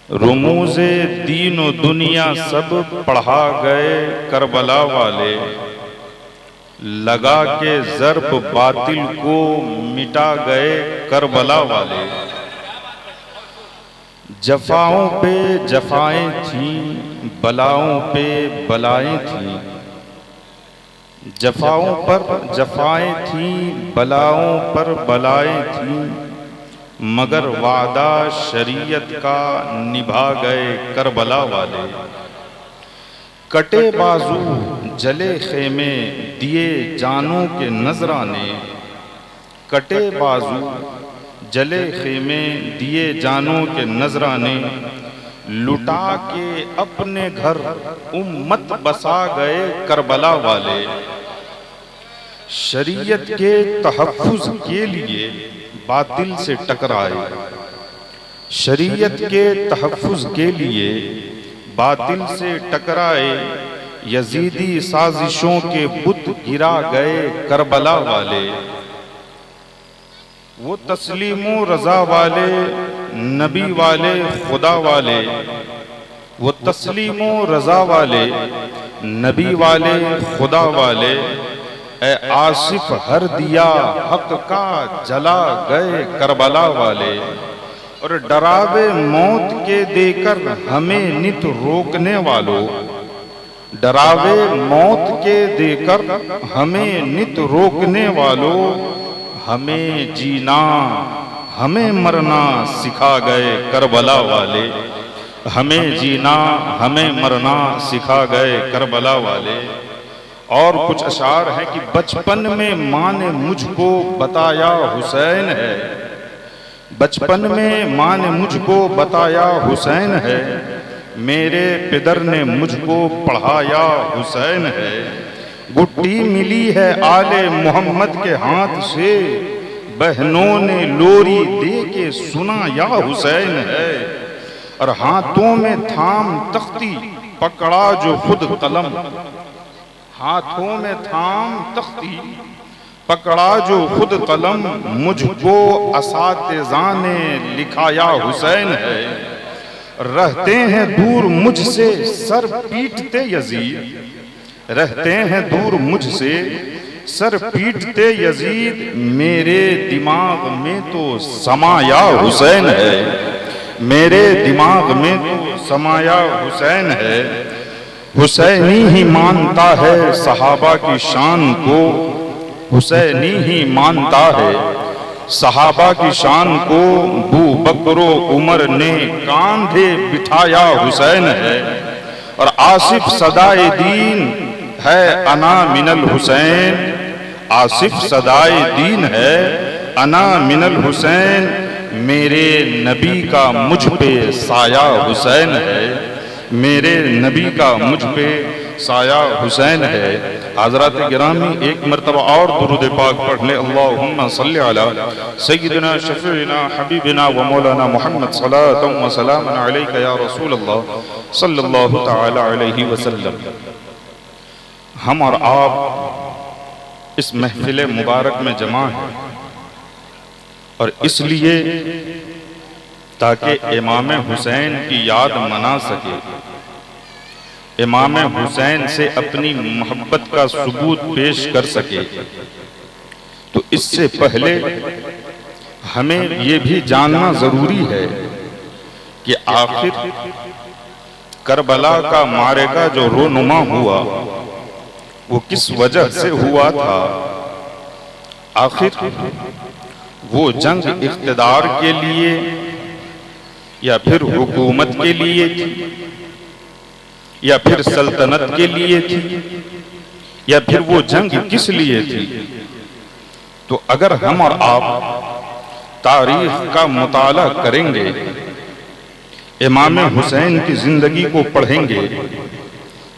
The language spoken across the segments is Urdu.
رموز دین و دنیا سب پڑھا گئے کربلا والے، لگا کے ضرب باطل کو مٹا گئے کربلا والے۔ جفاؤں پہ جفائیں تھیں، بلاؤں پہ بلائیں تھیں، جفاؤں پر جفائیں تھیں، بلاؤں پر بلائیں تھیں، مگر وعدہ شریعت کا نبھا گئے کربلا والے۔ کٹے بازو جلے خیمے دیے جانوں کے نذرانے، کٹے بازو جلے خیمے دیے جانوں کے نذرانے، لٹا کے اپنے گھر امت بسا گئے کربلا والے۔ شریعت کے تحفظ کے لیے باطل سے ٹکرائے، شریعت کے تحفظ کے لیے باطل سے ٹکرائے، یزیدی سازشوں کے بت گرا گئے کربلا والے۔ وہ تسلیم و رضا والے نبی والے خدا والے، وہ تسلیم و رضا والے نبی والے خدا والے، اے آصف ہر دیا حق کا جلا گئے کربلا والے۔ اور ڈراوے موت کے دے کر ہمیں نت روکنے والوں، ڈراوے موت کے دے کر ہمیں نت روکنے والوں، ہمیں جینا ہمیں مرنا سکھا گئے کربلا والے، ہمیں جینا ہمیں مرنا سکھا گئے کربلا والے۔ اور کچھ اشعار ہیں کہ بچپن میں ماں نے مجھ کو بتایا حسین ہے، بچپن میں ماں نے مجھ کو بتایا حسین ہے، میرے پدر نے مجھ کو پڑھایا حسین ہے۔ گٹی ملی ہے آل محمد کے ہاتھ سے، بہنوں نے لوری دے کے سنا یا حسین ہے۔ اور ہاتھوں میں تھام تختی پکڑا جو خود قلم، ہاتھوں میں تھام تختی پکڑا جو خود قلم، مجھ کو اساتذہ نے لکھایا حسین ہے۔ رہتے ہیں دور مجھ سے سر پیٹتے یزید، رہتے ہیں دور مجھ سے سر پیٹتے یزید، میرے دماغ میں تو سمایا حسین ہے، میرے دماغ میں تو سمایا حسین ہے۔ حسینی ہی مانتا ہے صحابہ کی شان کو، حسینی ہی مانتا ہے صحابہ کی شان کو، بو بکر و عمر نے کاندھے بٹھایا حسین ہے۔ اور آصف صدائے دین ہے انا من الحسین، آصف صدائے دین ہے انا من الحسین، میرے نبی کا مجھ پہ سایہ حسین ہے، میرے نبی کا مجھ پہ سایہ حسین ہے۔ حضرات گرامی ایک مرتبہ اور درود پاک پڑھ لیں، اللہم صلی علی سیدنا شفیعنا حبیبنا و مولانا محمد صلاۃ و سلام علیک یا رسول اللہ صلی اللہ تعالی علیہ وسلم۔ ہم اور آپ اس محفل مبارک میں جمع ہیں، اور اس لیے تاکہ امام حسین کی یاد منا سکے، امام حسین سے اپنی محبت کا ثبوت پیش کر سکے، تو اس سے پہلے ہمیں یہ بھی جاننا ضروری ہے کہ آخر کربلا کا معرکہ جو رونما ہوا وہ کس وجہ سے ہوا تھا؟ آخر وہ جنگ اقتدار کے لیے یا پھر حکومت کے لیے تھی، یا پھر سلطنت کے لیے تھی، یا پھر وہ جنگ کس لیے تھی؟ تو اگر ہم اور آپ تاریخ کا مطالعہ کریں گے، امام حسین کی زندگی کو پڑھیں گے،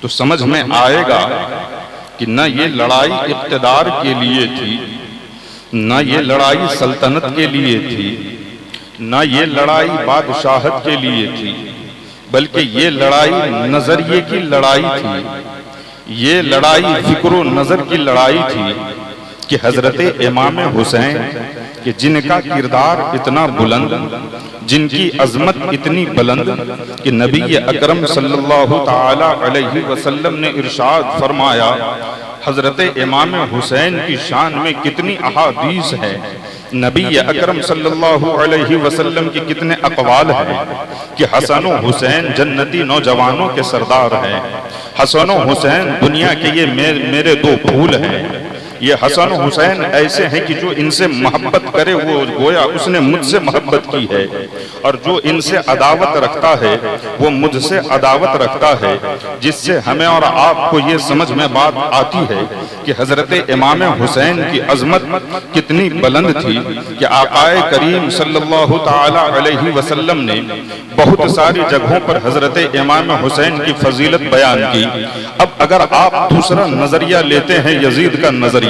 تو سمجھ میں آئے گا کہ نہ یہ لڑائی اقتدار کے لیے تھی، نہ یہ لڑائی سلطنت کے لیے تھی، نہ یہ لڑائی بادشاہت کے لیے تھی، بلکہ یہ لڑائی نظریے کی لڑائی تھی، یہ لڑائی فکر و نظر کی لڑائی تھی کہ حضرت امام حسین کہ جن کا کردار اتنا بلند، جن کی عظمت اتنی بلند کہ نبی اکرم صلی اللہ تعالی علیہ وسلم نے ارشاد فرمایا، حضرت امام حسین کی شان میں کتنی احادیث ہیں، نبی اکرم صلی اللہ علیہ وسلم کی کتنے اقوال ہیں کہ حسن و حسین جنتی نوجوانوں کے سردار ہیں، حسن و حسین دنیا کے یہ میرے دو پھول ہیں، یہ حسن و حسین ایسے ہیں کہ جو ان سے محبت کرے وہ گویا اس نے مجھ سے محبت کی ہے، اور جو ان سے عداوت رکھتا ہے وہ مجھ سے عداوت رکھتا ہے، جس سے ہمیں اور آپ کو یہ سمجھ میں بات آتی ہے کہ حضرت امام حسین کی عظمت کتنی بلند تھی کہ آقا کریم صلی اللہ تعالی علیہ وسلم نے بہت ساری جگہوں پر حضرت امام حسین کی فضیلت بیان کی۔ اب اگر آپ دوسرا نظریہ لیتے ہیں یزید کا نظریہ،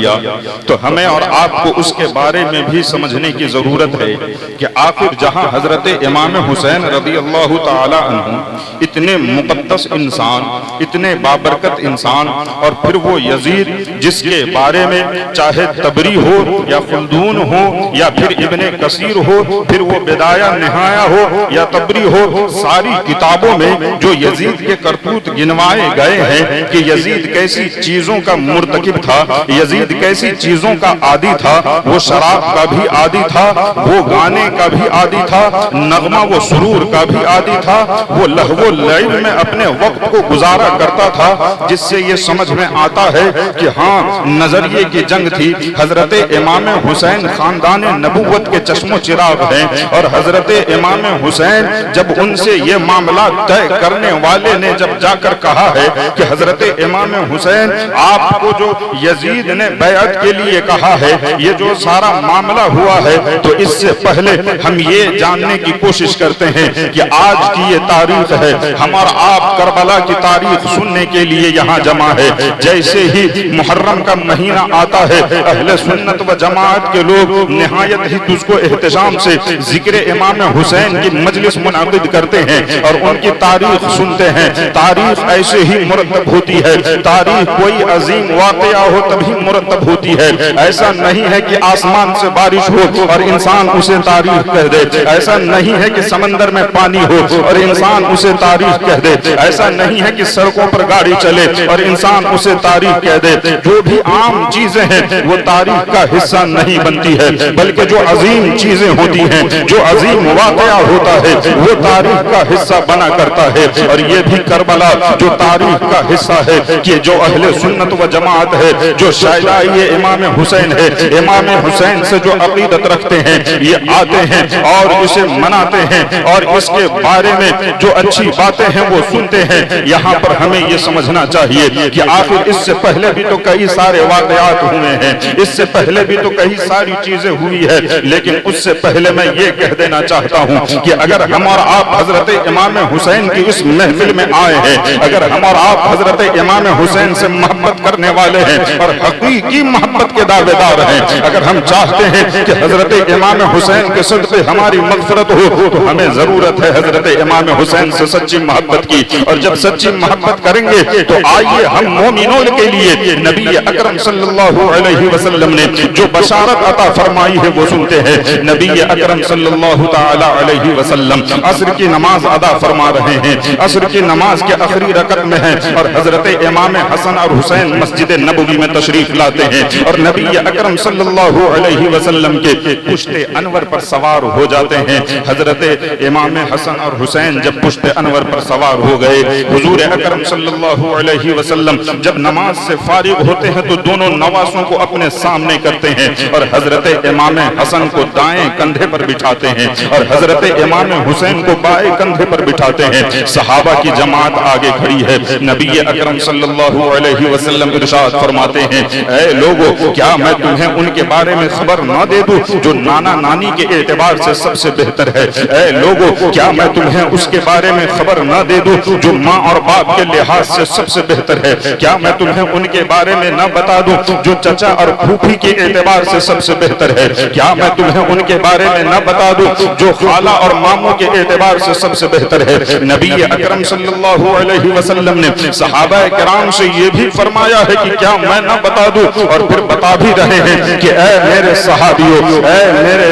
تو ہمیں اور آپ کو اس کے بارے میں بھی سمجھنے کی ضرورت ہے کہ آخر جہاں حضرت امام حسین رضی اللہ تعالی عنہ اتنے مقدس انسان، اتنے بابرکت انسان، اور پھر وہ یزید جس کے بارے میں چاہے تبری ہو یا خلدون ہو یا پھر ابن کثیر ہو، پھر وہ بدایہ نہایہ ہو یا تبری ہو، ساری کتابوں میں جو یزید کے کرتوت گنوائے گئے ہیں کہ یزید کیسی چیزوں کا مرتکب تھا، یزید کیسی چیزوں کا عادی تھا، وہ شراب کا بھی عادی تھا، وہ گانے کا بھی عادی تھا، نغمہ و سرور کا بھی عادی تھا، وہ لہو و لعب میں اپنے وقت کو گزارا کرتا تھا، جس سے یہ سمجھ میں آتا ہے کہ ہاں نظریے کی جنگ تھی۔ حضرت امام حسین خاندان نبوت کے چشم و چراغ ہیں، اور حضرت امام حسین جب ان سے یہ معاملہ طے کرنے والے نے جب جا کر کہا ہے کہ حضرت امام حسین آپ کو جو یزید نے بیعت کے لیے کہا ہے، یہ جو سارا معاملہ ہوا ہے، تو اس سے پہلے ہم یہ جاننے کی کوشش کرتے ہیں کہ آج کی یہ تاریخ ہے، ہمارا آپ کربلا کی تاریخ سننے کے لیے یہاں جمع ہے۔ جیسے ہی محرم کا مہینہ آتا ہے، اہل سنت و جماعت کے لوگ نہایت ہی تجھ کو احتشام سے ذکر امام حسین کی مجلس منعقد کرتے ہیں اور ان کی تاریخ سنتے ہیں۔ تاریخ ایسے ہی مرتب ہوتی ہے، تاریخ کوئی عظیم واقعہ ہو تبھی مرتب ہوتی ہے، ایسا نہیں ہے کہ آسمان سے بارش ہو اور انسان اسے تاریخ کہہ دے، ایسا نہیں ہے کہ سمندر میں پانی ہو اور انسان اسے تاریخ کہہ دے، ایسا نہیں ہے کہ سڑکوں پر گاڑی چلے اور انسان اسے تاریخ کہہ دے۔ جو بھی عام چیزیں ہیں وہ تاریخ کا حصہ نہیں بنتی ہے، بلکہ جو عظیم چیزیں ہوتی ہیں، جو عظیم واقعہ ہوتا ہے، وہ تاریخ کا حصہ بنا کرتا ہے۔ اور یہ بھی کربلا جو تاریخ کا حصہ ہے کہ جو اہل سنت و جماعت ہے، جو شائعہ امام حسین ہے، امام حسین سے جو عقیدت رکھتے ہیں، یہ آتے ہیں اور اسے مناتے ہیں اور اس کے بارے میں جو اچھی باتیں ہیں وہ سنتے ہیں۔ یہاں پر ہمیں یہ سمجھنا چاہیے کہ آخر اس سے پہلے بھی تو کئی سارے واقعات ہوئے ہیں، اس سے پہلے بھی تو کئی ساری چیزیں ہوئی ہے، لیکن اس سے پہلے میں یہ کہہ دینا چاہتا ہوں کہ اگر ہم اور آپ حضرت امام حسین کی اس محفل میں آئے ہیں، اگر ہم اور آپ حضرت امام حسین سے محبت کرنے والے ہیں اور حقیقی محبت کے دعوے دار ہیں، اگر ہم چاہتے ہیں کہ حضرت امام حسین کے صدقے ہماری مغفرت ہو، تو ہمیں ضرورت ہے حضرت امام حسین سے سچی محبت کی۔ اور جب سچی محبت کریں گے تو آئیے ہم مومنون کے لیے نبی اکرم صلی اللہ علیہ وسلم نے جو بشارت عطا فرمائی ہے وہ سنتے ہیں۔ نبی اکرم صلی اللہ تعالی علیہ وسلم عصر کی نماز ادا فرما رہے ہیں، عصر کی نماز کے آخری رکعت میں ہیں، اور حضرت امام حسن اور حسین مسجد نبوی میں تشریف لاتے ہیں، اور نبی اکرم صلی اللہ علیہ وسلم کے پشت انور پر سوار ہو جاتے ہیں۔ حضرت امام حسن اور حسین جب پشت انور پر سوار ہو گئے، حضور اکرم صلی اللہ علیہ وسلم جب نماز سے فارغ ہوتے ہیں تو دونوں نواسوں کو اپنے سامنے کرتے ہیں اور حضرت امام حسن کو دائیں کندھے پر بٹھاتے ہیں اور حضرت امام حسین کو بائیں کندھے پر بٹھاتے ہیں۔ صحابہ کی جماعت آگے کھڑی ہے، نبی اکرم صلی اللہ علیہ وسلم ارشاد فرماتے ہیں، اے لوگو کیا میں تمہیں ان کے بارے میں خبر نہ دے دوں جو نانا نانی کے اعتبار سے سب سے بہتر ہے؟ اے لوگو کیا میں تمہیں اس کے بارے میں خبر نہ دے دوں جو ماں اور باپ کے لحاظ سے سب سے بہتر ہے؟ کیا میں تمہیں ان کے بارے میں نہ بتا دوں جو چچا اور پھوپھی کے اعتبار سے سب سے بہتر ہے؟ کیا میں تمہیں ان کے بارے میں نہ بتا دوں جو خالہ اور ماموں کے اعتبار سے سب سے بہتر ہے؟ نبی اکرم صلی اللہ علیہ وسلم نے صحابہ کرام سے یہ بھی فرمایا ہے کہ کیا میں نہ بتا دوں اور پھر بتا بھی رہے ہیں کہ اے میرے صحابیوں، اے میرے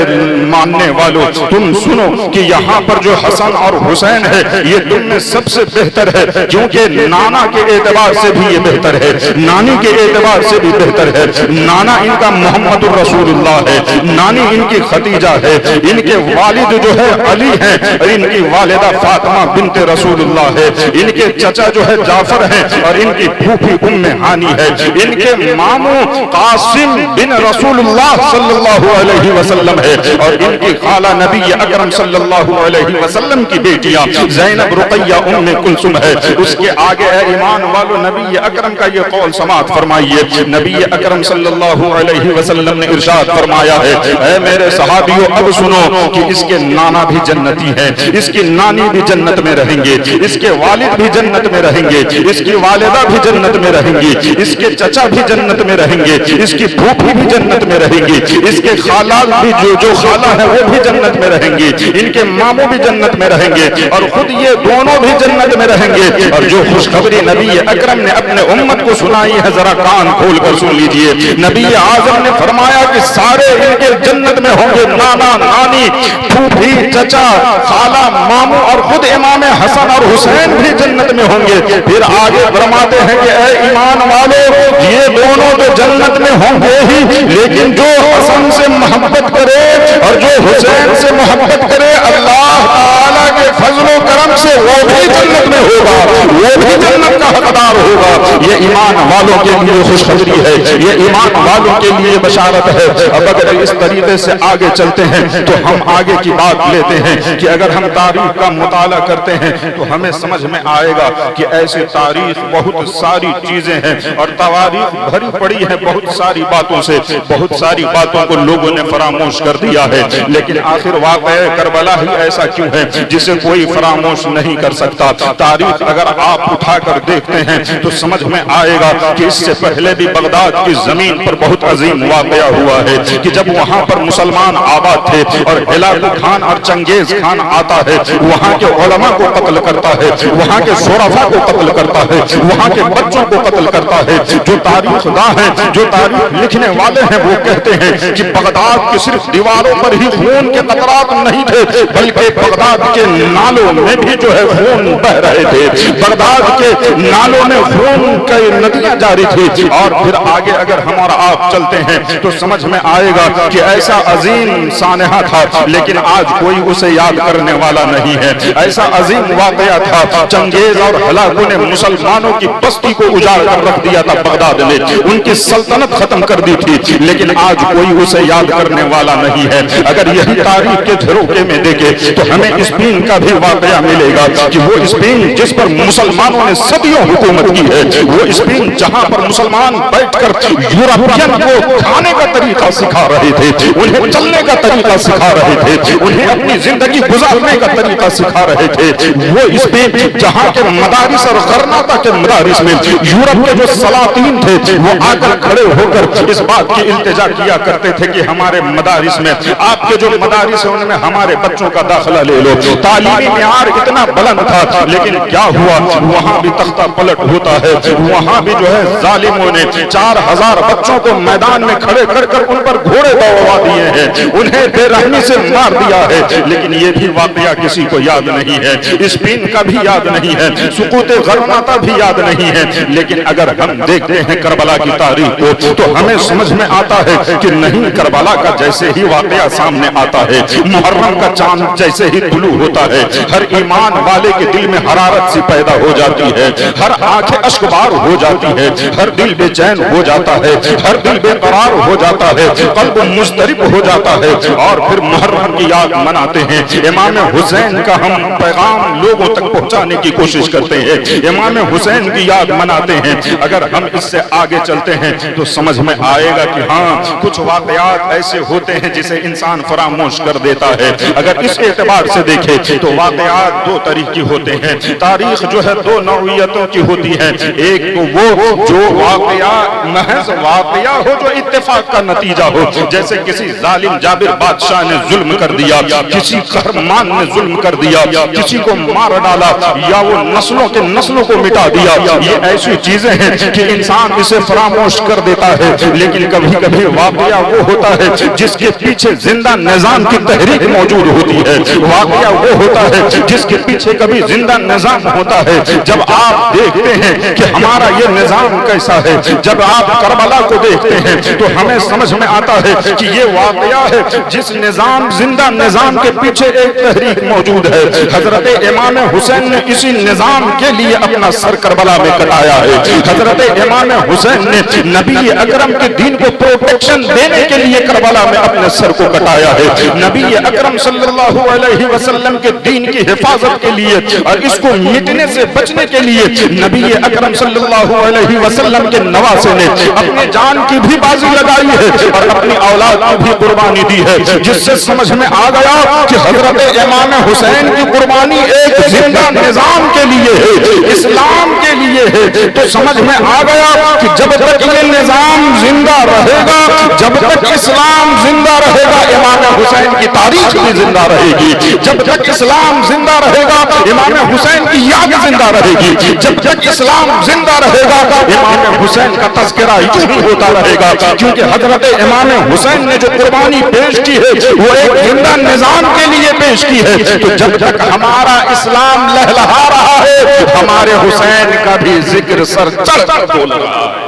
ماننے والوں، تم سنو کہ یہاں پر جو حسن اور حسین ہے یہ تم میں سب سے بہتر ہے، کیونکہ نانا کے اعتبار سے بھی یہ بہتر ہے، نانی کے اعتبار سے بھی بہتر ہے۔ نانا ان کا محمد الرسول اللہ ہے، نانی ان کی خدیجہ ہے، ان کے والد جو ہے علی ہیں، اور ان کی والدہ فاطمہ بنت رسول اللہ ہے، ان کے چچا جو ہے جعفر ہیں، اور ان کی پھوپھی ام ہانی ہے، ان کے ماموں قاسم بن رسول اللہ صلی اللہ علیہ وسلم ہے، اور ان کی خالہ نبی اکرم صلی اللہ علیہ وسلم کی بیٹیاں زینب، رقیہ، ام کلثوم ہے۔ اس کے آگے اے ایمان والو نبی اکرم کا یہ قول سماعت فرمائیے۔ نبی اکرم صلی اللہ علیہ وسلم نے ارشاد فرمایا ہے، اے میرے صحابیوں اب سنو کہ اس کے نانا بھی جنتی ہیں، اس کی نانی بھی جنت میں رہیں گے، اس کے والد بھی جنت میں رہیں گے، اس کی والدہ بھی جنت میں رہیں گی، اس کے چچا بھی جنت میں رہیں گے، اس کی پھوپھی بھی جنت میں رہیں گی، اس کے خالات بھی جو خالہ ہے وہ بھی جنت میں رہیں گی، ان کے ماموں بھی جنت میں رہیں گے، اور خود یہ دونوں بھی جنت میں رہیں گے۔ اور جو خوشخبری نبی اکرم نے اپنے امت کو سنائی ہے ذرا کان کھول کر سن لیجئے۔ نبی اعظم نے فرمایا کہ سارے ان کے جنت میں ہوں گے، نانا، نانی، پھوپھی، چچا، خالہ، ماموں، اور خود امام حسن اور حسین بھی جنت میں ہوں گے۔ پھر آگے فرماتے ہیں کہ اے ایمان والو یہ دونوں تو جنت میں ہوں گے ہی، لیکن جو حسن سے محبت کرے اور جو حسین سے محبت کرے اللہ تعالیٰ کے فضل و کرم سے وہ بھی جنت میں ہوگا، وہ بھی جنت کا حقدار ہوگا۔ یہ ایمان والوں کے لیے خوشخبری ہے، یہ ایمان والوں کے لیے بشارت ہے۔ اب اگر اس طریقے سے آگے چلتے ہیں تو ہم آگے کی بات لیتے ہیں کہ اگر ہم تاریخ کا مطالعہ کرتے ہیں تو ہمیں سمجھ میں آئے گا کہ ایسے تاریخ بہت ساری چیزیں ہیں، اور تواریخ بھری پڑی ہے بہت ساری باتوں سے، بہت ساری باتوں کو لوگوں نے فراموش کر دیا ہے، لیکن آخر واقعہ کربلا ہی ایسا کیوں ہے جسے کوئی فراموش نہیں کر سکتا۔ تاریخ اگر آپ اٹھا کر دیکھتے ہیں تو سمجھ میں آئے گا کہ اس سے پہلے بھی بغداد کی زمین پر بہت عظیم واقعہ ہوا ہے کہ جب وہاں پر مسلمان آباد تھے اور ہلاکو خان اور چنگیز خان آتا ہے، وہاں کے علماء کو قتل کرتا ہے، وہاں کے شرفاء کو قتل کرتا ہے، وہاں کے بچوں کو قتل کرتا ہے۔ جو تاریخ داں ہیں، جو تاریخ لکھنے والے ہیں، وہ کہتے ہیں کہ بغداد کی صرف دیواروں پر ہی خون کے قطرات نہیں تھے، بلکہ بغداد کے نالوں میں بھی جو ہے خون بہ رہے تھے، بغداد کے نالوں میں خون کی ندیاں جاری تھی۔ اور پھر آگے اگر ہم اور آپ چلتے ہیں تو سمجھ میں آئے گا کہ ایسا عظیم سانحہ تھا لیکن آج کوئی اسے یاد کرنے والا نہیں ہے۔ ایسا عظیم واقعہ تھا، چنگیز اور ہلاکو نے مسلمانوں کی بستی کو اجاڑ کر رکھ دیا تھا، بغداد میں ان کی سلطنت ختم کر دی تھی، لیکن آج کوئی اسے یاد کرنے والا نہیں ہے۔ اگر یہی تاریخ کے جھروکے میں دیکھے تو ہمیں اسپین کا بھی واقعہ ملے گا کہ وہ اسپین جس پر مسلمانوں نے صدیوں حکومت کی ہے، وہ اسپین جہاں پر مسلمان بیٹھ کر یورپین کو کھانے کا طریقہ سکھا رہے تھے، انہیں چلنے کا طریقہ سکھا رہے تھے، انہیں اپنی زندگی گزارنے کا طریقہ سکھا رہے تھے، وہ اسپین جہاں کے مدارس اور غرناطہ کے مدارس میں یورپ کے جو سلاطین تھے وہ آ کر کھڑے ہو کر اس بات کی التجا کیا کرتے تھے کہ ہمارے مدارس میں، آپ کے جو مدارس ہیں ان میں ہمارے بچوں کا داخلہ لے لو۔ تعلیمی معیار اتنا بلند تھا، لیکن کیا ہوا، وہاں بھی تختہ پلٹ ہوتا ہے، وہاں بھی جو ہے ظالموں نے 4000 بچوں کو میدان میں کھڑے کر کر ان پر گھوڑے دوڑوا دیے ہیں، انہیں بے رحمی سے مار دیا ہے، لیکن یہ بھی واقعہ کسی کو یاد نہیں ہے، اسپین کا بھی یاد نہیں ہے، سقوط غرناطہ بھی یاد نہیں ہے۔ لیکن اگر ہم دیکھتے ہیں کربلا کی تاریخ کو تو ہمیں سمجھ میں آتا ہے کہ نہیں، کربلا کا جیسے ہی واقعہ سامنے آتا ہے، محرم کا چاند جیسے ہی طلوع ہوتا ہے، ہر ایمان والے کے دل میں حرارت سی پیدا ہو جاتی ہے، ہر آنکھیں اشکبار ہو جاتی ہے، ہر دل بے چین ہو جاتا ہے، ہر دل بے قرار ہو جاتا ہے، قلب مضطرب ہو جاتا ہے، اور پھر محرم کی یاد مناتے ہیں۔ امام حسین کا ہم پیغام لوگوں تک پہنچانے کی کوشش کرتے ہیں، امام حسین کی یاد مناتے ہیں۔ اگر ہم اس سے آگے چلتے ہیں تو سمجھ میں آئے گا کہ ہاں، کچھ واقعات ایسے ہوتے ہیں جسے انسان فراموش کر دیتا ہے۔ اگر اس اعتبار سے دیکھیں تو واقعات دو طریقے ہوتے ہیں، تاریخ جو ہے دو نوعیتوں صورتوں کی ہوتی ہیں، ایک تو وہ جو واقعہ محض واقعہ ہو جو اتفاق کا نتیجہ ہو، جیسے کسی ظالم جابر بادشاہ نے ظلم کر دیا، کسی قہرمان نے ظلم کر دیا، کسی کو مار ڈالا، یا وہ نسلوں کے نسلوں کو مٹا دیا. یہ ایسی چیزیں ہیں کہ انسان اسے فراموش کر دیتا ہے. لیکن کبھی کبھی واقعہ وہ ہوتا ہے جس کے پیچھے زندہ نظام کی تحریک موجود ہوتی ہے. واقعہ وہ ہوتا ہے جس کے پیچھے کبھی زندہ نظام ہوتا ہے. جب آپ دیکھتے ہیں کہ ہمارا یہ نظام کیسا ہے، جب آپ کربلا کو دیکھتے ہیں تو ہمیں سمجھ میں آتا ہے کہ یہ واقعہ ہے جس نظام زندہ نظام کے پیچھے ایک تحریک موجود ہے. حضرت امام حسین نے اسی نظام کے لیے اپنا سر کربلا میں کٹایا ہے. حضرت امام حسین نے نبی اکرم کے دین کو پروٹیکشن دینے کے لیے کربلا میں اپنے سر کو کٹایا ہے. نبی اکرم صلی اللہ علیہ وسلم کے دین کی حفاظت کے لیے اور اس کو مٹنے سے بچنے کے لیے نبی اکرم صلی اللہ علیہ وسلم کے نواسے نے اپنے جان کی بھی بازی لگائی ہے اور اپنی اولاد کی بھی قربانی دی ہے. جس سے سمجھ میں آ گیا کہ حضرت امام حسین کی قربانی ایک زندہ نظام کے لیے ہے، اسلام کے لیے ہے. تو سمجھ میں آ گیا کہ جب تک یہ نظام زندہ رہے گا، جب تک اسلام زندہ رہے گا، امام حسین کی تاریخ بھی زندہ رہے گی. جب تک اسلام زندہ رہے گا، امام حسین کی یاد زندہ رہے گی. جب تک اسلام زندہ رہے گا، امام حسین کا تذکرہ یوں ہی ہوتا رہے گا. کیونکہ حضرت امام حسین نے جو قربانی پیش کی ہے وہ ایک زندہ نظام کے لیے پیش کی ہے. تو جب تک ہمارا اسلام لہلہا رہا ہے، ہمارے حسین کا بھی ذکر سر چڑھ کر بول رہا ہے.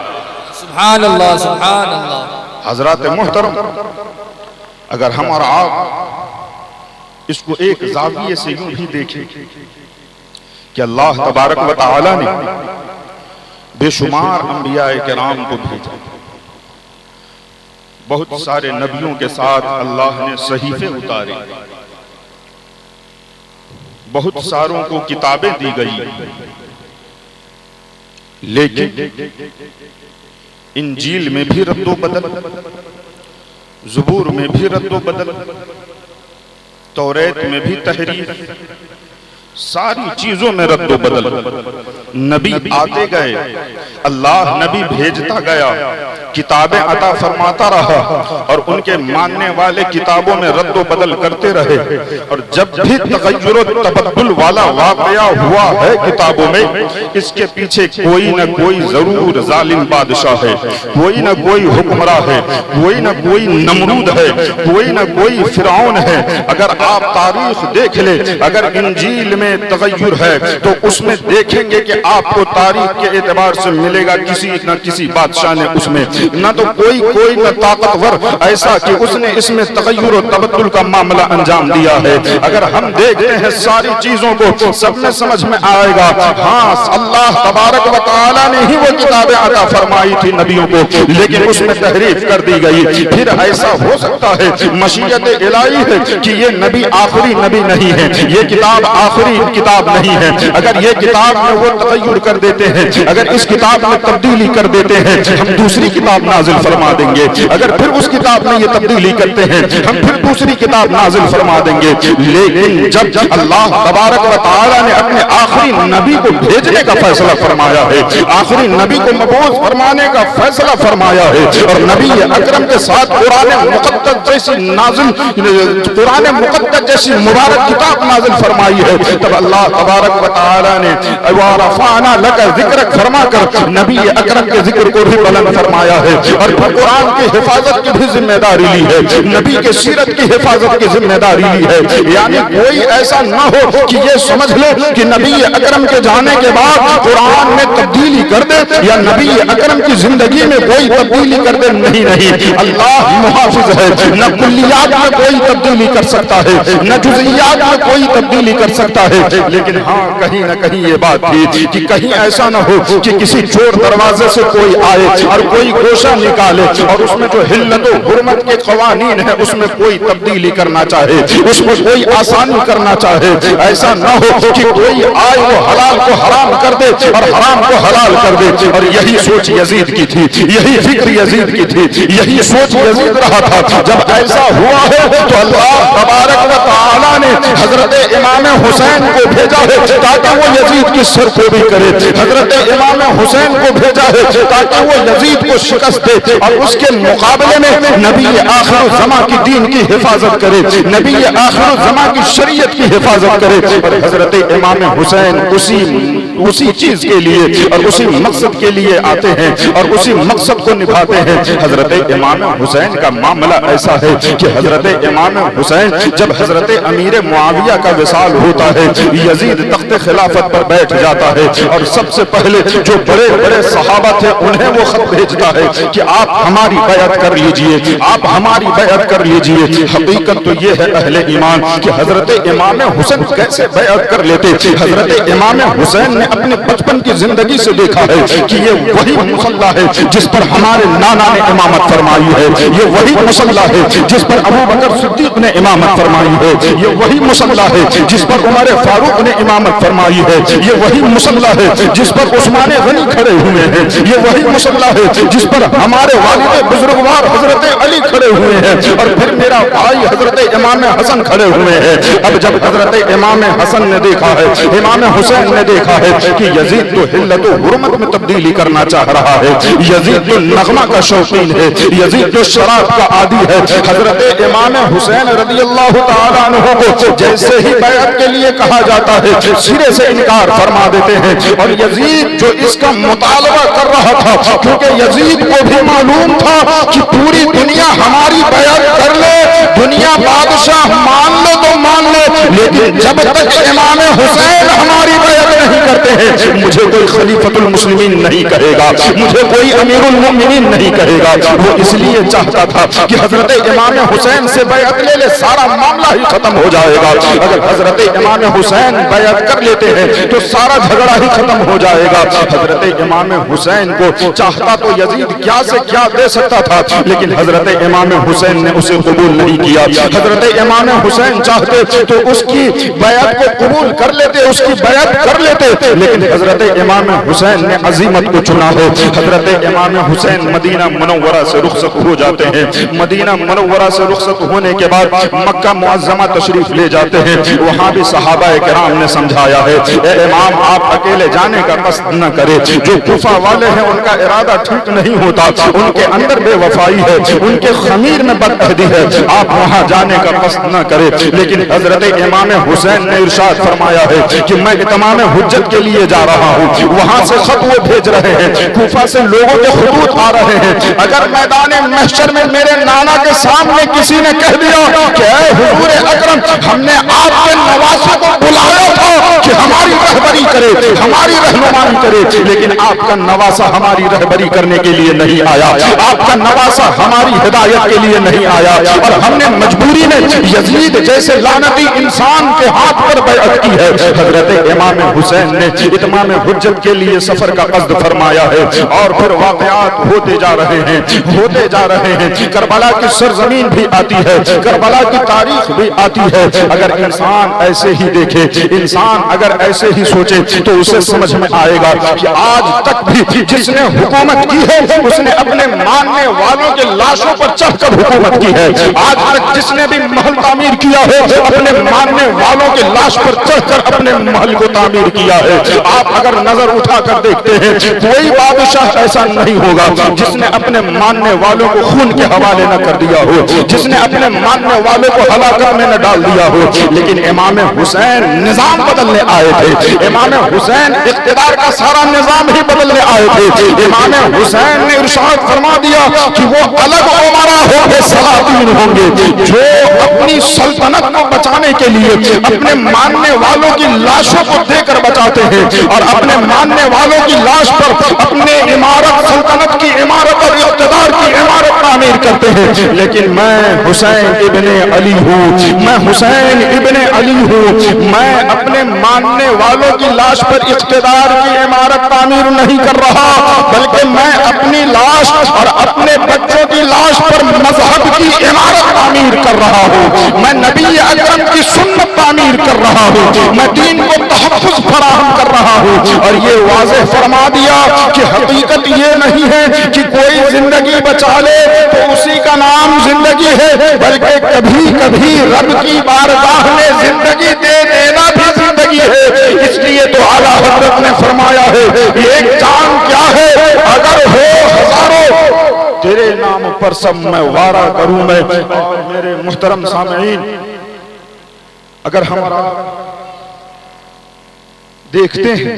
سبحان اللہ، سبحان اللہ. حضرات محترم، اگر ہم اور آپ اس کو ایک زاویے سے یوں بھی دیکھیں کہ اللہ تبارک و تعالی نے بے شمار انبیاء کرام کو بھیجا، بہت سارے نبیوں کے ساتھ اللہ نے صحیفے اتارے، بہت ساروں کو کتابیں دی گئی، لیکن انجیل میں بھی رد و بدل، زبور میں بھی رد و بدل، توریت میں بھی تحریف، ساری چیزوں میں رد و بدل. نبی آتے گئے، اللہ نبی بھیجتا گیا، کتابیں عطا فرماتا رہا اور ان کے ماننے والے کتابوں میں رد و بدل کرتے رہے. اور جب بھی تغیر و تبدل والا واقعہ ہوا ہے کتابوں میں، اس کے پیچھے کوئی نہ کوئی ضرور ظالم بادشاہ ہے، کوئی نہ کوئی حکمراں ہے، کوئی نہ کوئی نمرود ہے، کوئی نہ کوئی فرعون ہے. اگر آپ تاریخ دیکھ لیں، اگر انجیل میں تغیر ہے تو اس میں دیکھیں گے کہ آپ کو تاریخ کے اعتبار سے ملے گا کسی نہ کسی بادشاہ نے اس میں نہ تو کوئی نہ طاقتور ایسا کہ اس نے اس میں تغیر و تبدل کا معاملہ انجام دیا ہے. اگر ہم دیکھتے ہیں ساری چیزوں کو، سب میں سمجھ میں آئے گا ہاں اللہ تبارک و تعالی نے ہی وہ کتابیں عطا فرمائی تھی نبیوں کو، لیکن اس میں تحریف کر دی گئی. پھر ایسا ہو سکتا ہے مشیت الہی ہے کہ یہ نبی آخری نبی نہیں ہے، یہ کتاب آخری کتاب نہیں ہے. اگر یہ کتاب میں وہ تغیر کر دیتے ہیں، اگر اس کتاب میں تبدیلی کر دیتے ہیں، ہم دوسری کتاب نازل فرما دیں گے. اگر پھر اس کتاب میں یہ تبدیلی کرتے ہیں، ہم پھر دوسری کتاب نازل فرما دیں گے. لیکن جب اللہ تبارک و تعالی نے اپنے آخری نبی کو بھیجنے کا فیصلہ فرمایا ہے، آخری نبی کو مبعوث فرمانے کا فیصلہ فرمایا ہے اور نبی اکرم کے ساتھ قرآن مقدس جیسی مبارک کتاب نازل فرمائی ہے، تب اللہ تبارک و تعالی نے وَرَفَعْنَا لَكَ ذِكْرَكَ فرما کر نبی اکرم کے ذکر کو بھی بلند فرمایا ہے اور پھر قرآن کی حفاظت کی بھی ذمہ داری لی ہے، نبی کے سیرت کی حفاظت کی ذمہ داری لی ہے. یعنی کوئی ایسا نہ ہو کہ یہ سمجھ لے کہ نبی اکرم کے جانے کے بعد قرآن میں تبدیلی کر دے یا نبی اکرم کی زندگی میں کوئی تبدیلی کر دے. نہیں، اللہ محافظ ہے، نہ کلیات میں کوئی تبدیلی کر سکتا ہے، نہ جزئیات میں کوئی تبدیلی کر سکتا ہے. لیکن ہاں کہیں نہ کہیں یہ بات تھی کہ کہیں ایسا نہ ہو کہ کسی چور دروازے سے کوئی آئے اور کوئی گوشہ نکالے اور اس میں جو حلت و حرمت کے قوانین ہیں اس میں کوئی تبدیلی کرنا چاہے، اس میں کوئی آسانی کرنا چاہے. ایسا نہ ہو کہ کوئی آئے وہ حلال کو حرام کر دے اور حرام کو حلال کر دے. اور یہی سوچ یزید کی تھی، یہی فکر یزید کی تھی، یہی سوچ یزید رہا تھا. جب ایسا ہوا ہے تو اللہ تبارک و تعالی نے حضرت امام حسین کو بھیجا ہے تاکہ وہ یزید یزید کی سرکوبی کرے. حضرت امام حسین کو بھیجا ہے تاکہ وہ یزید کو شکست دے اور اس کے مقابلے میں نبی آخر الزماں کی دین کی حفاظت کرے, نبی آخر الزماں کی شریعت کی حفاظت کرے. اور حضرت امام حسین اسی چیز کے لیے اور اسی مقصد کے لیے آتے ہیں اور اسی مقصد کو نبھاتے ہیں. حضرت امام حسین کا معاملہ ایسا ہے کہ حضرت امام حسین جب حضرت امیر معاویہ کا وصال ہوتا ہے, یزید تخت خلافت پر بیٹھ جاتا ہے اور سب سے پہلے جو بڑے بڑے صحابہ تھے انہیں وہ خط بھیجتا ہے کہ آپ ہماری بیعت کر لیجئے, آپ ہماری بیعت کر لیجئے. حقیقت تو یہ ہے اہل ایمان کہ حضرت امام حسین کیسے بیعت کر لیتے. حضرت امام حسین نے اپنے بچپن کی زندگی سے دیکھا ہے کہ یہ وہی مصلی ہے جس پر ہمارے نانا نے امامت فرمائی ہے, یہ وہی مصلی ہے جس پر ابو بکر صدیق نے امامت فرمائی ہے, یہ وہی مصلی ہے جس پر عمر فاروق نے امامت فرمائی ہے, یہ وہی مصلی ہے جس پر عثمان غنی کھڑے ہوئے ہیں, یہ وہی مصلی ہے جس پر ہمارے والد بزرگوار حضرت علی کھڑے ہوئے ہیں اور پھر میرا بھائی حضرت امام حسن کھڑے ہوئے ہیں. اب جب حضرت امام حسن نے دیکھا ہے, امام حسین نے دیکھا ہے کہ یزید تو حلت و حرمت میں تبدیلی کرنا چاہ رہا ہے, یزید تو نغمہ کا شوقین ہے, یزید تو شراب کا عادی ہے. حضرت امام حسین رضی اللہ تعالیٰ عنہ کو جیسے ہی بیعت کے لیے کہا جاتا ہے سرے سے انکار فرما دیتے ہیں. اور یزید جو اس کا مطالبہ کر رہا تھا, کیونکہ یزید کو بھی معلوم تھا کہ پوری دنیا ہماری بیعت کر لے, دنیا بادشاہ مان لو تو مان لے, لیکن جب تک امام حسین ہماری بیعت نہیں کرتے ہیں مجھے کوئی خلیفۃ المسلمین نہیں کہے گا, مجھے کوئی امیر المؤمنین نہیں کہے گا. وہ اس لیے چاہتا تھا کہ حضرت امام حسین سے بیعت لے لے, سارا معاملہ ہی ختم ہو جائے گا. اگر حضرت امام حسین بیعت کر لیتے ہیں تو سارا جھگڑا ہی ختم ہو جائے گا. حضرت امام حسین کو چاہتا تو یزید کیا سے کیا دے سکتا تھا, لیکن حضرت امام حسین نے اسے قبول نہیں کیا. حضرت امام حسین چاہتے تو اس کی بیعت کو قبول کر لیتے, اس کی بیعت کر لیتے, لیکن حضرت امام حسین نے عزیمت کو چنا ہے. حضرت امام حسین مدینہ منورہ سے رخصت ہو جاتے ہیں. مدینہ منورہ سے رخصت ہونے کے بعد مکہ معظمہ تشریف لے جاتے ہیں. وہاں بھی صحابہ کرام نے سمجھایا ہے, اے امام آپ اکیلے جانے کا قصد نہ کرے, جو کوفہ والے ہیں ان کا ارادہ ٹھیک نہیں ہوتا, ان کے اندر بے وفائی ہے, ان کے خمیر میں بدعہدی ہے, آپ وہاں جانے کا قصد نہ کرے. لیکن حضرت امام حسین نے ارشاد فرمایا ہے کہ میں اتمام حجت کے لیے جا رہا ہوں, وہاں سے خط وہ بھیج رہے ہیں, کوفہ سے لوگوں کے خطوط آ رہے ہیں. اگر میدان محشر میں میرے نانا کے سامنے کسی نے کہہ دیا کہ اے حضور اکرم ہم نے آپ کے نواسے کو بلایا تھا کہ ہماری رہبری کرے, ہماری رہنمائی کرے, لیکن آپ کا نواسا ہماری رہبری کرنے کے لیے نہیں آیا, آپ کا نواسا ہماری ہدایت کے لیے نہیں آیا, اور ہم نے مجبوری میں یزید جیسے لعنتی انسان کے ہاتھ پر بیعت کی ہے. حضرت امام حسین نے اتمام حجت کے لیے سفر کا قصد فرمایا ہے, اور پھر واقعات ہوتے جا رہے ہیں, ہوتے جا رہے ہیں. کربلا کی سرزمین بھی آتی ہے, کربلا کی تاریخ بھی آتی ہے. اگر انسان ایسے ہی دیکھے, انسان اگر ایسے ہی سوچے تو اسے سمجھ میں آئے گا کہ آج تک بھی جس نے حکومت کی ہے اس نے اپنے ماننے والوں کے لاشوں پر چڑھ کر حکومت کی ہے. آج تک جس نے بھی محل تعمیر کیا ہے اپنے ماننے والوں کے لاش پر چڑھ کر اپنے محل کو تعمیر کیا ہے. آپ اگر نظر اٹھا کر دیکھتے ہیں کوئی بادشاہ ایسا نہیں ہوگا جس نے اپنے ماننے والوں کو خون کے حوالے نہ کر دیا ہو, جس نے اپنے ماننے والوں کو ہلاکت میں نہ ڈال دیا ہو. لیکن امام حسین نظام بدلنے آئے تھے, امام حسین اقتدار کا سارا نظام ہی بدلنے آئے تھے. امام حسین نے ارشاد فرما دیا کہ وہ الگ امرا ہوں گے, سلاطین ہوں گے, جو اپنی سلطنت کو بچانے کے لیے اپنے ماننے والوں کی لاشوں کو دے کر بچاتے ہیں اور اپنے ماننے والوں کی لاش پر اپنے عمارت, سلطنت کی عمارت اور اقتدار کی عمارت تعمیر کرتے ہیں. لیکن میں حسین ابن علی ہوں, میں حسین ابن علی ہوں, میں اپنے ماننے والوں کی لاش پر اقتدار کی عمارت تعمیر نہیں کر رہا, بلکہ میں اپنی لاش اور اپنے بچوں کی لاش پر مذہب کی عمارت تعمیر کر رہا ہوں. میں نبی اکرم کی سنت تعمیر کر رہا ہوں, میں دین کو تحفظ فراہم کر رہا ہوں. اور یہ واضح فرما دیا کہ حقیقت یہ نہیں ہے کہ کوئی زندگی بچا لے تو اسی کا نام زندگی ہے, بلکہ کبھی کبھی رب کی بارگاہ میں زندگی دے دینا بھی زندگی ہے. اس لیے تو اعلیٰ حضرت پر سب میں وارہ کروں میں۔ اور میرے محترم سامعین، اگر ہمارا دیکھتے ہیں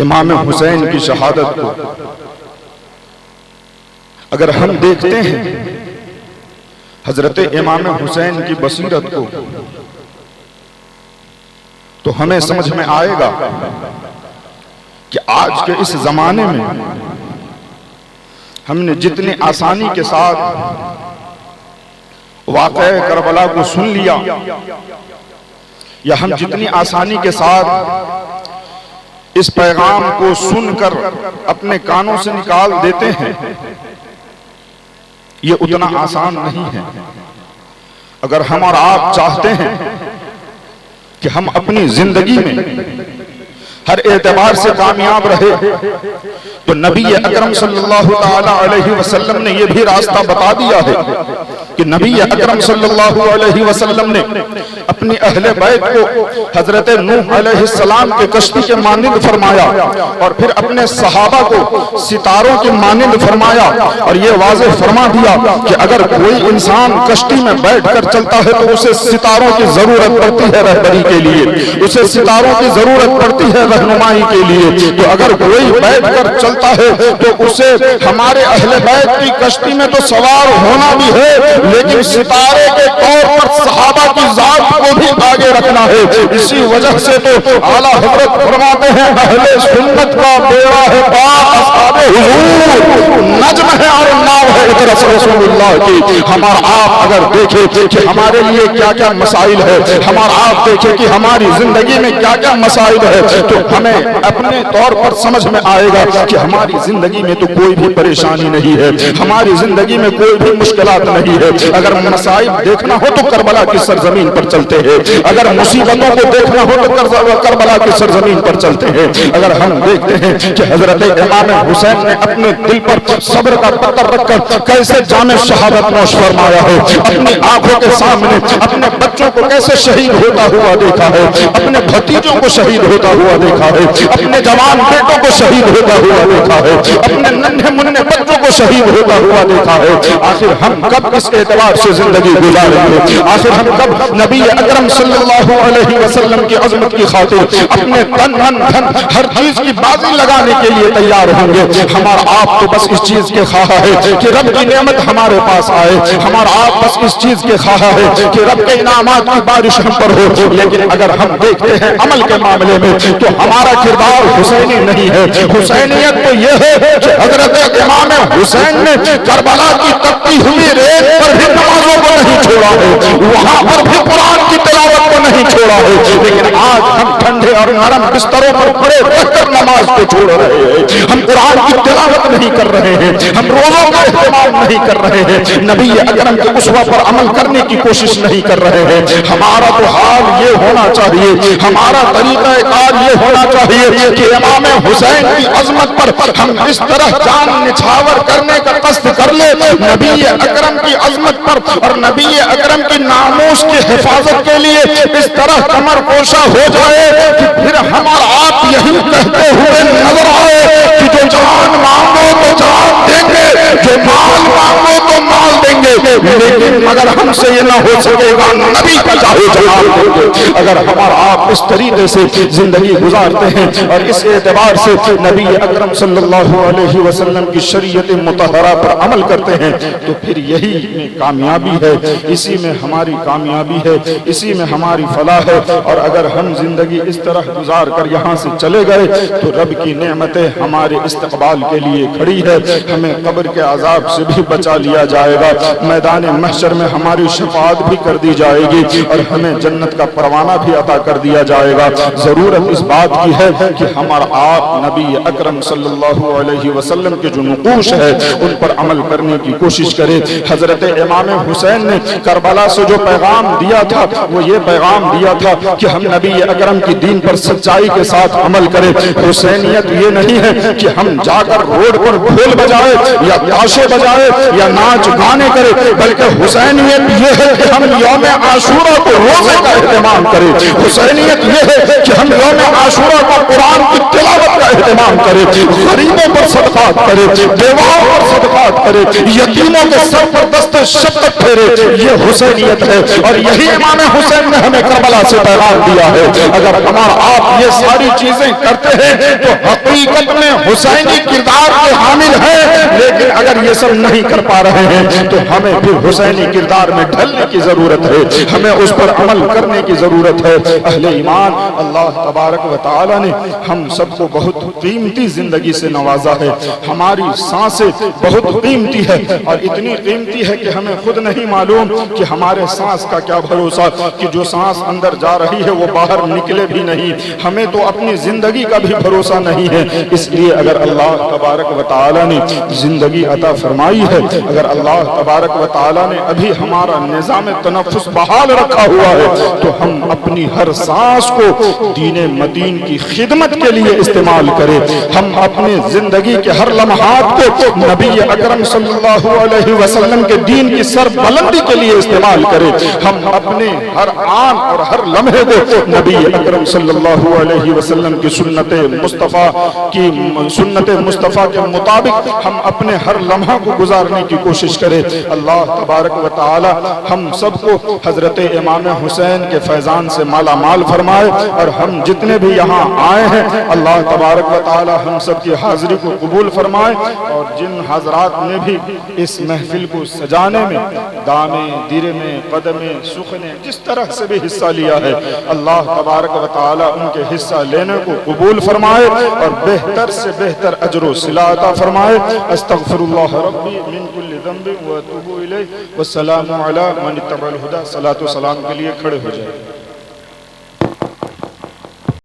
امام حسین کی شہادت کو، اگر ہم دیکھتے ہیں حضرت امام حسین کی بصیرت کو، تو ہمیں سمجھ میں آئے گا کہ آج کے اس زمانے میں ہم نے جتنی آسانی کے ساتھ واقعہ کربلا کو سن لیا، یا ہم جتنی آسانی کے ساتھ اس پیغام کو سن کر اپنے کانوں سے نکال دیتے ہیں، یہ اتنا آسان نہیں ہے۔ اگر ہم اور آپ چاہتے ہیں کہ ہم اپنی زندگی میں ہر اعتبار سے کامیاب رہے، تو نبی اکرم صلی اللہ تعالی علیہ وسلم نے یہ بھی راستہ بتا دیا ہے کہ نبی اکرم صلی اللہ علیہ وسلم نے اپنی اہل بیت کو حضرت نوح علیہ السلام کے کشتی کے مانند فرمایا، اور پھر اپنے صحابہ کو ستاروں کے مانند فرمایا، اور یہ واضح فرما دیا کہ اگر کوئی انسان کشتی میں بیٹھ کر چلتا ہے تو اسے ستاروں کی ضرورت پڑتی ہے رہبری کے لیے، اسے ستاروں کی ضرورت پڑتی ہے رہنمائی کے لیے۔ تو اگر کوئی بیٹھ کر چلتا ہے تو اسے ہمارے اہل بیت کی کشتی میں تو سوار ہونا بھی ہے، لیکن ستارے کے طور پر صحابہ کی ذات کو بھی آگے رکھنا ہے۔ اسی وجہ سے تو اعلیٰ حضرت فرماتے ہیں اہل سنت کا بیڑا ہے پاک اصحاب حضور، نجم ہے اور ناو ہے ادرس رسول اللہ کی۔ ہمارا آپ اگر دیکھیں کہ ہمارے لیے کیا کیا مسائل ہے، ہمارا آپ دیکھیں کہ ہماری زندگی میں کیا کیا مسائل ہے، تو ہمیں اپنے طور پر سمجھ میں آئے گا کہ ہماری زندگی میں تو کوئی بھی پریشانی نہیں ہے، ہماری زندگی میں کوئی بھی مشکلات نہیں ہے۔ اگر مصائب دیکھنا ہو تو کربلا کی سرزمین پر چلتے ہیں، اگر مصیبتوں کو دیکھنا ہو تو کربلا کی سرزمین پر چلتے ہیں۔ اگر ہم دیکھتے ہیں کہ حضرت امام حسین نے اپنے دل پر صبر کا پتھر رکھ کر کیسے جامع شہادت نوش فرمایا ہے، اپنی آنکھوں کے سامنے اپنے بچوں کو کیسے شہید ہوتا ہوا دیکھا ہے، اپنے بھتیجوں کو شہید ہوتا ہوا دیکھا ہے، اپنے جوان بیٹوں کو شہید ہوتا ہوا دیکھا ہے، اپنے ننھے منھے بچوں کو شہید ہوتا ہوا دیکھا ہے۔ آخر ہم کب اس اعتبار سے زندگی گزاریں گے؟ آخر ہم کب نبی اکرم صلی اللہ علیہ وسلم کی عظمت کی خاطر اپنے تن من دھن ہر چیز کی بازی لگانے کے لیے تیار ہوں گے؟ ہمارا آپ تو بس اس چیز کے خواہاں ہے کہ رب کی نعمت ہمارے پاس آئے، ہمارا آپ بس اس چیز کے خواہاں ہے کہ رب کے انعامات کی بارش ہم پر ہو۔ لیکن اگر ہم دیکھتے ہیں عمل کے معاملے میں تو ہمارا کردار حسینی نہیں ہے۔ حسینیت تو یہ ہے کہ حضرت امام حسین نے کربلا کی تپتی ہوئی ریت پر بھی نمازوں کو نہیں چھوڑا ہے، وہاں پر بھی قرآن کی تلاوت کو نہیں چھوڑا ہے، لیکن آج ہم ٹھنڈے اور نرم بستروں پر پڑے رہ کر نماز کو چھوڑ رہے ہیں، ہم قرآن کی تلاوت نہیں کر رہے ہیں، ہم روزوں کا اہتمام نہیں کر رہے ہیں، نبی اکرم کے اسوہ پر عمل کرنے کی کوشش نہیں کر رہے ہیں۔ ہمارا تو حال یہ ہونا چاہیے، ہمارا طریقہ کار یہ ہونا چاہیے کہ امام حسین کی عظمت پر ہم اس طرح جان نچھاور کرنے کا قصد کر لیں، نبی اکرم کی عظمت پر اور نبی اکرم کی ناموس کی حفاظت کے لیے اس طرح کمر کوشا ہو جائے کہ پھر ہمارا آپ یہی کہتے ہوئے نظر آئے کہ جو جان مانگو تو جان دیں گے، جو مال مانگو تو مال دیں گے، لیکن مگر ہم سے یہ نہ ہو سکے گا نبی کا چاہے جلال دیں گے۔ اگر ہمارا آپ اس طریقے سے زندگی گزارتے ہیں اور اس اعتبار سے نبی اکرم صلی اللہ علیہ وسلم کی شریعت مطہرہ پر عمل کرتے ہیں تو پھر یہی میں کامیابی ہے، اسی میں ہماری کامیابی ہے، اسی میں ہماری فلاح ہے۔ اور اگر ہم زندگی اس طرح گزار کر یہاں سے چلے گئے تو رب کی نعمتیں ہمارے استقبال کے لیے کھڑی ہے، ہمیں قبر کے عذاب سے بھی بچا لیا جائے گا، میدان محشر میں ہماری شفاعت بھی کر دی جائے گی اور ہمیں جنت کا پروانہ بھی عطا کر دیا جائے گا۔ ضرورت اس بات کی ہے کہ ہمارا آپ نبی اکرم صلی اللہ علیہ وسلم کے جو نقوش ہے ان پر عمل کرنے کی کوشش کرے۔ حضرت امام حسین نے کربلا سے جو پیغام دیا تھا وہ یہ پیغام دیا تھا کہ ہم نبی اکرم کی دین پر سچائی کے ساتھ عمل کریں۔ حسینیت یہ نہیں ہے کہ ہم جا کر روڈ پر ڈھول بجائے یا تاشے بجائے یا ناچ گانے کرے، بلکہ حسینیت یہ ہے کہ ہم یوم عاشورہ کو روزے کا اہتمام کریں۔ حسینیت یہ ہے کہ ہم یوم عاشورہ کو قرآن کی تلاوت کا اہتمام کریں، غریبوں پر صدقات کریں، بیواؤں پر صدقات کرے, یتیموں کے سر پر دست شفقت پھیرے, یہ حسینیت ہے. اور یہی امام حسین نے ہمیں کربلا سے پیغام دیا ہے. اگر ہمارا آپ یہ ساری چیزیں کرتے ہیں تو حقیقت میں حسینی کردار کے حامل ہیں, لیکن اگر یہ سب نہیں کر پا رہے ہیں تو ہمیں پھر حسینی کردار میں ڈھلنے کی ضرورت ہے, ہمیں اس پر عمل کرنے کی ضرورت ہے. اہل ایمان, اللہ تبارک و تعالی نے ہم سب کو بہت قیمتی زندگی سے نوازا ہے. ہماری سانسیں بہت قیمتی ہے, اور اتنی قیمتی ہے کہ ہمیں خود نہیں معلوم کہ ہمارے سانس کا کیا بھروسہ, کہ جو سانس اندر جا رہی ہے وہ باہر نکلے بھی نہیں. ہمیں تو اپنی زندگی کا بھی بھروسہ نہیں ہے. اس لیے اگر اللہ تبارک و تعالی نے زندگی عطا فرمائی ہے, اگر اللہ تبارک و تعالی نے ابھی ہمارا نظام تنفس بحال رکھا ہوا ہے, تو ہم اپنی ہر سانس کو دین مدین کی خدمت کے لیے استعمال کریں. ہم اپنی زندگی کے ہر لمحات کو نبی اکرم صلی اللہ علیہ وسلم کے دین کی سر بلندی کے لیے استعمال کریں. ہم اپنے ہر آن اور ہر لمحے کو نبی اکرم صلی اللہ علیہ وسلم کی سنت مصطفیٰ کے مطابق ہم اپنے ہر لمحہ کو گزارنے کی کوشش کریں. اللہ تبارک و تعالی ہم سب کو حضرت امام حسین کے فیضان سے مالا مال فرمائے, اور ہم جتنے بھی یہاں آئے ہیں اللہ تبارک و تعالی ہم سب کی حاضری کو قبول فرمائے. اور جن حضرات نے بھی اس محفل کو سجانے میں دامے دیرے میں قدمے سخنے جس طرح سے بھی حصہ لیا ہے, اللہ تبارک و تعالی ان کے حصہ لینے کو قبول فرمائے اور بہتر سے بہتر اجر و صلہ عطا فرمائے. استغفر اللہ ربی من کل ذنب و اتوب الیہ, والسلام علی من اتبع الہدی. صلاۃ و سلام کے لیے کھڑے ہو جائیں.